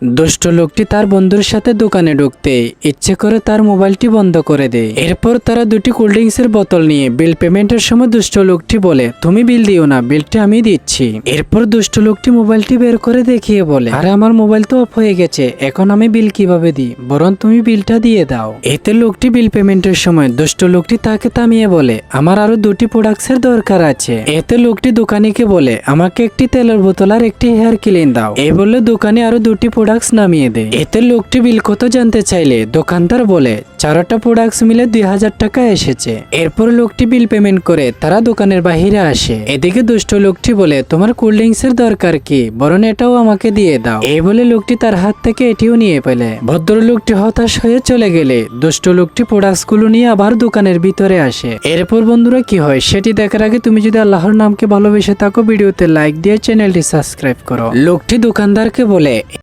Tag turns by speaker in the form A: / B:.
A: দুষ্ট লোকটি তার বন্ধুর সাথে দোকানে ঢুকতে ইচ্ছে করে তার মোবাইলটি বন্ধ করে দেয়। এরপর তারা দুটি কোল্ড ড্রিঙ্কসের বোতল নিয়ে বিল পেমেন্টের সময় দুষ্ট লোকটি বলে, তুমি বিল দিও না, বিলটি আমি দিচ্ছি। এরপর দুষ্ট লোকটি মোবাইলটি বের করে দেখিয়ে বলে, আরে আমার মোবাইল তো অফ হয়ে গেছে, এখন আমি বিল কিভাবে দিই, বরং তুমি বিলটা দিয়ে দাও। এতে লোকটি বিল পেমেন্টের সময় দুষ্ট লোকটি তাকে থামিয়ে বলে, আমার আরো দুটি প্রোডাক্টসের দরকার আছে। এতে লোকটি দোকানিকে বলে, আমাকে একটি তেলের বোতল আর একটি হেয়ার ক্লিন দাও। এই বলে দোকানে আরো দুটি প্রোডাক্টস নামিয়ে দেয়। এতে লোকটি বিল কত জানতে চাইলে দোকানদার বলে, চারটা প্রোডাক্টস মিলে 2000 টাকা এসেছে। এরপর লোকটি বিল পেমেন্ট করে তারা দোকানের বাহিরে আসে। এদিকে দুষ্ট লোকটি বলে, তোমার কোল্ড ড্রিঙ্কস এর দরকার কি, বরং এটাও আমাকে দিয়ে দাও। এই বলে লোকটি তার হাত থেকে এটিও নিয়ে পেলে। ভদ্রলোকটি হতাশ হয়ে চলে গেলে দুষ্ট লোকটি প্রোডাক্টস গুলো নিয়ে আবার দোকানের ভিতরে আসে। এরপর বন্ধুরা কি হয় সেটি দেখার আগে তুমি যদি আল্লাহর নামকে ভালোবেসে থাকো, ভিডিওতে লাইক দিয়ে চ্যানেলটি সাবস্ক্রাইব করো। লোকটি দোকানদারকে বলে,